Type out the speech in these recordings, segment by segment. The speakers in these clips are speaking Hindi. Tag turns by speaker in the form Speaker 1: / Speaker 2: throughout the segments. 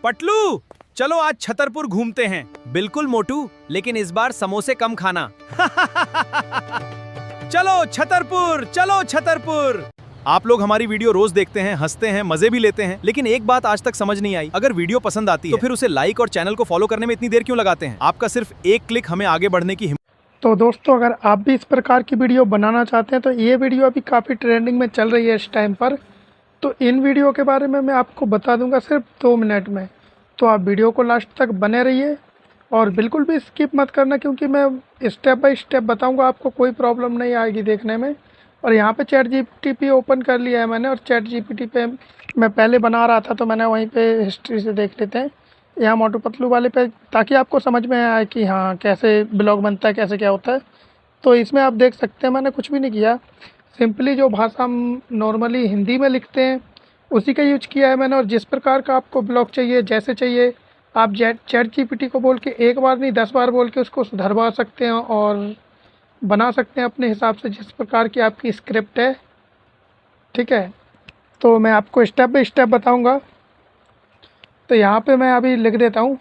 Speaker 1: पटलू, चलो आज छतरपुर घूमते हैं। बिल्कुल मोटू, लेकिन इस बार समोसे कम खाना। चलो छतरपुर, चलो छतरपुर। आप लोग हमारी वीडियो रोज देखते हैं, हंसते हैं, मजे भी लेते हैं, लेकिन एक बात आज तक समझ नहीं आई, अगर वीडियो पसंद आती है तो फिर उसे लाइक और चैनल को फॉलो करने में इतनी देर क्यों लगाते हैं? आपका सिर्फ एक क्लिक हमें आगे बढ़ने की
Speaker 2: तो दोस्तों, अगर आप भी इस प्रकार की वीडियो बनाना चाहते हैं तो ये वीडियो अभी काफ़ी ट्रेंडिंग में चल रही है इस टाइम पर। तो इन वीडियो के बारे में मैं आपको बता दूंगा सिर्फ 2 मिनट में। तो आप वीडियो को लास्ट तक बने रहिए और बिल्कुल भी स्किप मत करना, क्योंकि मैं स्टेप बाय स्टेप बताऊंगा, आपको कोई प्रॉब्लम नहीं आएगी देखने में। और यहाँ पे चैट जीपीटी ओपन कर लिया है मैंने, और चैट जीपीटी पे मैं पहले बना रहा था तो मैंने वहीं पे हिस्ट्री से देख लेते हैं यहाँ मोटू पतलू वाले पे, ताकि आपको समझ में आए कि हाँ कैसे ब्लॉग बनता है, कैसे क्या होता है। तो इसमें आप देख सकते हैं मैंने कुछ भी नहीं किया, सिंपली जो भाषा हम नॉर्मली हिंदी में लिखते हैं उसी का यूज किया है मैंने। और जिस प्रकार का आपको ब्लॉग चाहिए, जैसे चाहिए, आप चैट जीपीटी को बोल के एक बार नहीं 10 बार बोल के उसको सुधरवा सकते हैं और बना सकते हैं अपने हिसाब से, जिस प्रकार की आपकी स्क्रिप्ट है। ठीक है, तो मैं आपको स्टेप बाय स्टेप बताऊंगा। तो यहाँ पे मैं अभी लिख देता हूँ,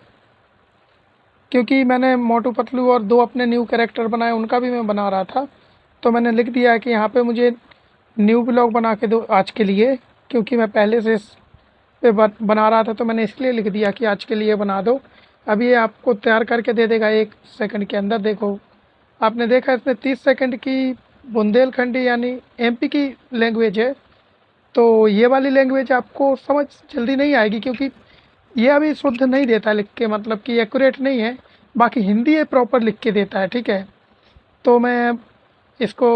Speaker 2: क्योंकि मैंने मोटू पतलू और 2 अपने न्यू कैरेक्टर बनाए, उनका भी मैं बना रहा था। तो मैंने लिख दिया है कि यहाँ पे मुझे न्यू ब्लॉग बना के दो आज के लिए, क्योंकि मैं पहले से इस पे बना रहा था, तो मैंने इसलिए लिख दिया कि आज के लिए बना दो। अभी ये आपको तैयार करके दे देगा 1 सेकंड के अंदर। देखो, आपने देखा इसमें 30 सेकंड की बुंदेलखंडी यानी एमपी की लैंग्वेज है। तो ये वाली लैंग्वेज आपको समझ जल्दी नहीं आएगी, क्योंकि ये अभी शुद्ध नहीं देता लिख के, मतलब कि एक्यूरेट नहीं है। बाकी हिंदी ये प्रॉपर लिख के देता है। ठीक है, तो मैं इसको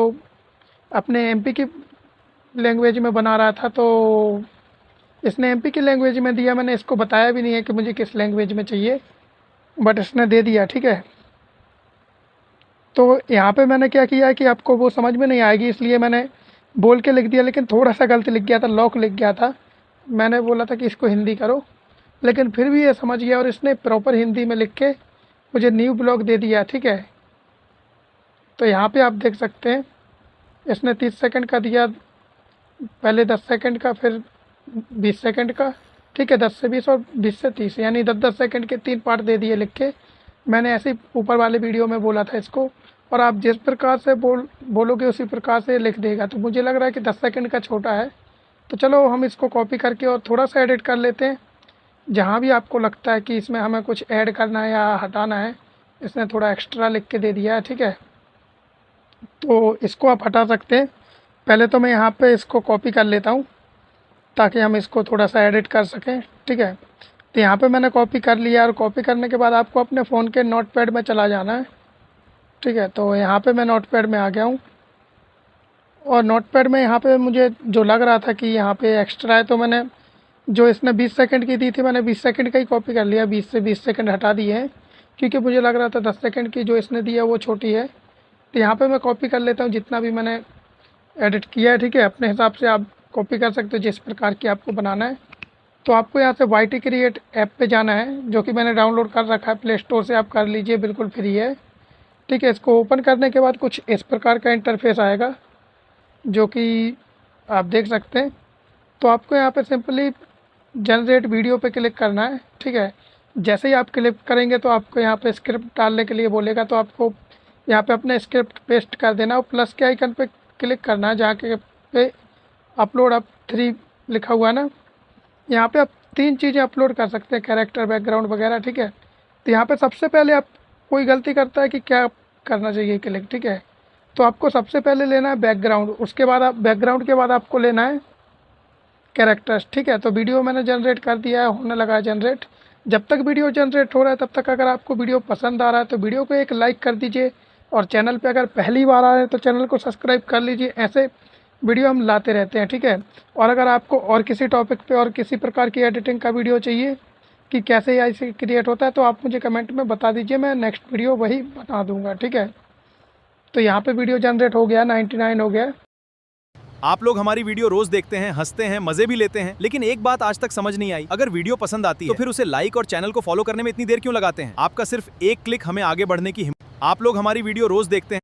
Speaker 2: अपने एमपी की लैंग्वेज में बना रहा था, तो इसने एमपी की लैंग्वेज में दिया। मैंने इसको बताया भी नहीं है कि मुझे किस लैंग्वेज में चाहिए, बट इसने दे दिया। ठीक है, तो यहाँ पे मैंने क्या किया है कि आपको वो समझ में नहीं आएगी, इसलिए मैंने बोल के लिख दिया, लेकिन थोड़ा सा गलती लिख गया था, लॉक लिख गया था। मैंने बोला था कि इसको हिंदी करो, लेकिन फिर भी ये समझ गया और इसने प्रॉपर हिंदी में लिख के मुझे न्यू ब्लॉग दे दिया। ठीक है, तो यहाँ पे आप देख सकते हैं इसने 30 सेकंड का दिया, पहले 10 सेकंड का, फिर 20 सेकंड का। ठीक है, 10 से 20 और 20 से 30, यानी 10-10 सेकंड के 3 पार्ट दे दिए लिख के। मैंने ऐसे ही ऊपर वाले वीडियो में बोला था इसको, और आप जिस प्रकार से बोलोगे उसी प्रकार से लिख देगा। तो मुझे लग रहा है कि 10 सेकंड का छोटा है, तो चलो हम इसको कॉपी करके और थोड़ा सा एडिट कर लेते हैं। जहाँ भी आपको लगता है कि इसमें हमें कुछ ऐड करना है या हटाना है, इसने थोड़ा एक्स्ट्रा लिख के दे दिया है। ठीक है, तो इसको आप हटा सकते हैं। पहले तो मैं यहाँ पे इसको कॉपी कर लेता हूँ, ताकि हम इसको थोड़ा सा एडिट कर सकें। ठीक है, तो यहाँ पे मैंने कॉपी कर लिया, और कॉपी करने के बाद आपको अपने फ़ोन के नोटपैड में चला जाना है। ठीक है, तो यहाँ पे मैं नोटपैड में आ गया हूँ, और नोटपैड में यहाँ पे मुझे जो लग रहा था कि यहाँ पे एक्स्ट्रा है, तो मैंने जो इसने 20 सेकंड की दी थी, मैंने 20 सेकंड का ही कॉपी कर लिया। 20 से 20 सेकंड हटा दिए हैं, क्योंकि मुझे लग रहा था 10 सेकंड की जो इसने दी है वो छोटी है। तो यहाँ पे मैं कॉपी कर लेता हूँ जितना भी मैंने एडिट किया है। ठीक है, अपने हिसाब से आप कॉपी कर सकते हो जिस प्रकार की आपको बनाना है। तो आपको यहाँ से वाई टी क्रिएट ऐप पे जाना है, जो कि मैंने डाउनलोड कर रखा है प्ले स्टोर से, आप कर लीजिए, बिल्कुल फ्री है। ठीक है, इसको ओपन करने के बाद कुछ इस प्रकार का इंटरफेस आएगा, जो कि आप देख सकते हैं। तो आपको यहाँ पे सिंपली जनरेट वीडियो पे क्लिक करना है। ठीक है, जैसे ही आप क्लिक करेंगे तो आपको यहाँ पे स्क्रिप्ट डालने के लिए बोलेगा, तो आपको यहाँ पे अपने स्क्रिप्ट पेस्ट कर देना और प्लस के आइकन पे क्लिक करना है, जहाँ के पे अपलोड अप 3 लिखा हुआ है ना। यहाँ पे आप 3 चीज़ें अपलोड कर सकते हैं, कैरेक्टर, बैकग्राउंड वगैरह। ठीक है, तो यहाँ पे सबसे पहले आप कोई गलती करता है कि क्या करना चाहिए क्लिक। ठीक है, तो आपको सबसे पहले लेना है बैकग्राउंड, उसके बाद आप बैकग्राउंड के बाद आपको लेना है कैरेक्टर्स। ठीक है, तो वीडियो मैंने जनरेट कर दिया है, होने लगा है जनरेट। जब तक वीडियो जनरेट हो रहा है तब तक अगर आपको वीडियो पसंद आ रहा है तो वीडियो को एक लाइक कर दीजिए, और चैनल पे अगर पहली बार आ रहे हैं तो चैनल को सब्सक्राइब कर लीजिए। ऐसे वीडियो हम लाते रहते हैं। ठीक है, और अगर आपको और किसी टॉपिक पे और किसी प्रकार की एडिटिंग का वीडियो चाहिए कि कैसे ऐसे क्रिएट होता है, तो आप मुझे कमेंट में बता दीजिए, मैं नेक्स्ट वीडियो वही बना दूँगा। ठीक है, तो यहाँ पे वीडियो जनरेट हो गया, 99 हो गया।
Speaker 1: आप लोग हमारी वीडियो रोज देखते हैं, हंसते हैं, मजे भी लेते हैं, लेकिन एक बात आज तक समझ नहीं आई, अगर वीडियो पसंद आती है तो फिर उसे लाइक और चैनल को फॉलो करने में इतनी देर क्यों लगाते हैं? आपका सिर्फ एक क्लिक हमें आगे बढ़ने की आप लोग हमारी वीडियो रोज देखते हैं।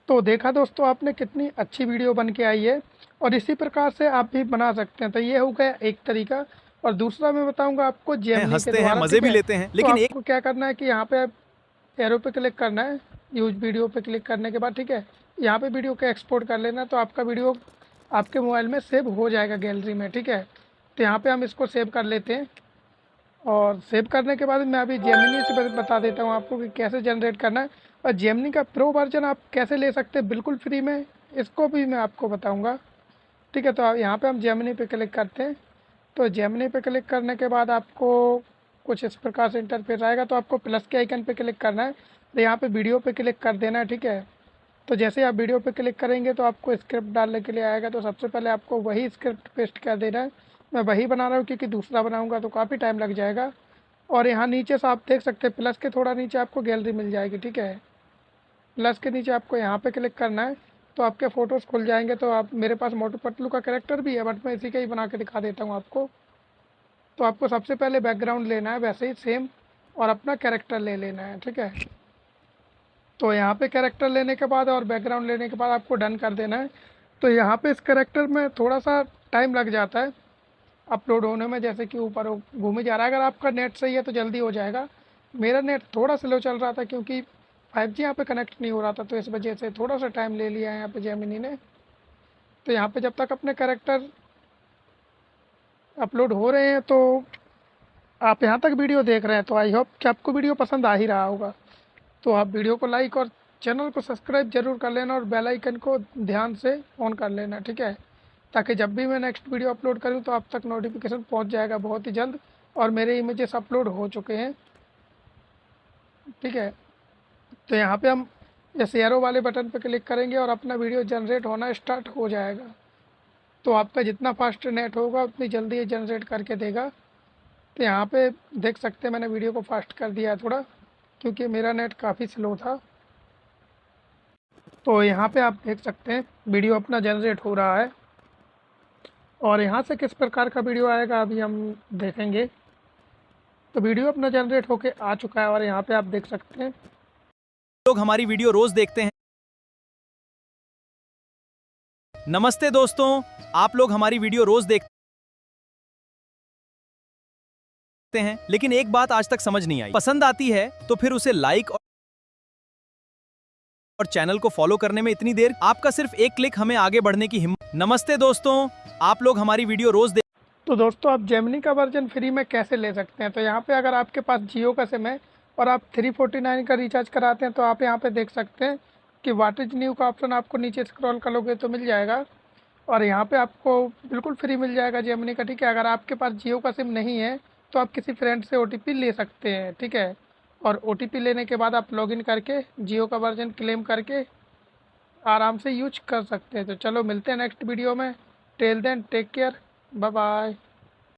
Speaker 2: तो देखा दोस्तों आपने, कितनी अच्छी वीडियो बन के आई है, और इसी प्रकार से आप भी बना सकते हैं। तो ये हो गया एक तरीका। और दूसरा मैं बताऊंगा आपको जेमिनी के
Speaker 1: हंसते हैं,
Speaker 2: द्वारा,
Speaker 1: मजे
Speaker 2: ठीक
Speaker 1: भी
Speaker 2: है।
Speaker 1: लेते हैं,
Speaker 2: तो
Speaker 1: लेकिन एक
Speaker 2: आपको क्या करना है कि यहाँ पे एरो पे क्लिक करना है, यूज वीडियो पे क्लिक करने के बाद, ठीक है, यहाँ पे वीडियो को एक्सपोर्ट कर लेना, तो आपका वीडियो आपके मोबाइल में सेव हो जाएगा गैलरी में, ठीक है। तो यहाँ पे हम इसको सेव कर लेते हैं, और सेव करने के बाद मैं अभी जेमिनी से बता देता हूँ आपको कि कैसे जनरेट करना है, और जेमिनी का प्रो वर्जन आप कैसे ले सकते हैं बिल्कुल फ्री में, इसको भी मैं आपको बताऊँगा, ठीक है। तो यहाँ पे हम जेमिनी पे क्लिक करते हैं। तो जेमिनी पे क्लिक करने के बाद आपको कुछ इस प्रकार से इंटरफेस आएगा, तो आपको प्लस के आइकन पे क्लिक करना है, तो यहाँ पे वीडियो पे क्लिक कर देना है, ठीक है। तो जैसे आप वीडियो पे क्लिक करेंगे तो आपको स्क्रिप्ट डालने के लिए आएगा, तो सबसे पहले आपको वही स्क्रिप्ट पेस्ट कर देना है। मैं वही बना रहा हूँ क्योंकि दूसरा बनाऊँगा तो काफ़ी टाइम लग जाएगा। और यहाँ नीचे से आप देख सकते हैं प्लस के थोड़ा नीचे आपको गैलरी मिल जाएगी, ठीक है। प्लस के नीचे आपको यहाँ पे क्लिक करना है, तो आपके फ़ोटोज़ खुल जाएंगे। तो आप, मेरे पास मोटू पतलू का कैरेक्टर भी है, बट मैं इसी का ही बना के दिखा देता हूँ आपको। तो आपको सबसे पहले बैकग्राउंड लेना है वैसे ही सेम, और अपना कैरेक्टर ले लेना है, ठीक है। तो यहाँ पे कैरेक्टर लेने के बाद और बैकग्राउंड लेने के बाद आपको डन कर देना है। तो यहाँ पे इस कैरेक्टर में थोड़ा सा टाइम लग जाता है अपलोड होने में, जैसे कि ऊपर घूमे जा रहा है। अगर आपका नेट सही है तो जल्दी हो जाएगा। मेरा नेट थोड़ा स्लो चल रहा था क्योंकि 5G यहाँ पे कनेक्ट नहीं हो रहा था, तो इस वजह से थोड़ा सा टाइम ले लिया है यहाँ पे जेमिनी ने। तो यहाँ पे जब तक अपने कैरेक्टर अपलोड हो रहे हैं, तो आप यहाँ तक वीडियो देख रहे हैं, तो आई होप कि आपको वीडियो पसंद आ ही रहा होगा। तो आप वीडियो को लाइक और चैनल को सब्सक्राइब जरूर कर लेना, और बेल आइकन को ध्यान से ऑन कर लेना, ठीक है, ताकि जब भी मैं नेक्स्ट वीडियो अपलोड करूं तो आप तक नोटिफिकेशन पहुंच जाएगा बहुत ही जल्द। और मेरे इमेजेस अपलोड हो चुके हैं, ठीक है। तो यहाँ पे हम जैसे एरो वाले बटन पे क्लिक करेंगे और अपना वीडियो जनरेट होना स्टार्ट हो जाएगा। तो आपका जितना फास्ट नेट होगा उतनी जल्दी ये जनरेट करके देगा। तो यहाँ पे देख सकते हैं मैंने वीडियो को फास्ट कर दिया है थोड़ा, क्योंकि मेरा नेट काफ़ी स्लो था। तो यहाँ पे आप देख सकते हैं वीडियो अपना जनरेट हो रहा है, और यहाँ से किस प्रकार का वीडियो आएगा अभी हम देखेंगे। तो वीडियो अपना जनरेट होके आ चुका है, और यहाँ पे आप देख सकते हैं
Speaker 1: लोग हमारी वीडियो रोज देखते हैं। नमस्ते दोस्तों, आप लोग हमारी वीडियो रोज देखते हैं, लेकिन एक बात आज तक समझ नहीं आई। पसंद आती है तो फिर उसे लाइक और चैनल को फॉलो करने में इतनी देर, आपका सिर्फ एक क्लिक हमें आगे बढ़ने की हिम्मत। नमस्ते दोस्तों, आप लोग हमारी वीडियो रोज
Speaker 2: तो दोस्तों आप जेमिनी का वर्जन फ्री में कैसे ले सकते हैं। तो यहाँ पे अगर आपके पास जियो का सिम है और आप 349 का रिचार्ज कराते हैं, तो आप यहाँ पे देख सकते हैं कि व्हाट इज न्यू का ऑप्शन आपको नीचे स्क्रॉल करोगे तो मिल जाएगा, और यहाँ पे आपको बिल्कुल फ्री मिल जाएगा जेमिनी का, ठीक है। अगर आपके पास जियो का सिम नहीं है तो आप किसी फ्रेंड से OTP ले सकते हैं, ठीक है। और OTP लेने के बाद आप लॉगिन करके जियो का वर्जन क्लेम करके आराम से यूज कर सकते हैं। तो चलो मिलते हैं नेक्स्ट वीडियो में। Till then take care, bye bye.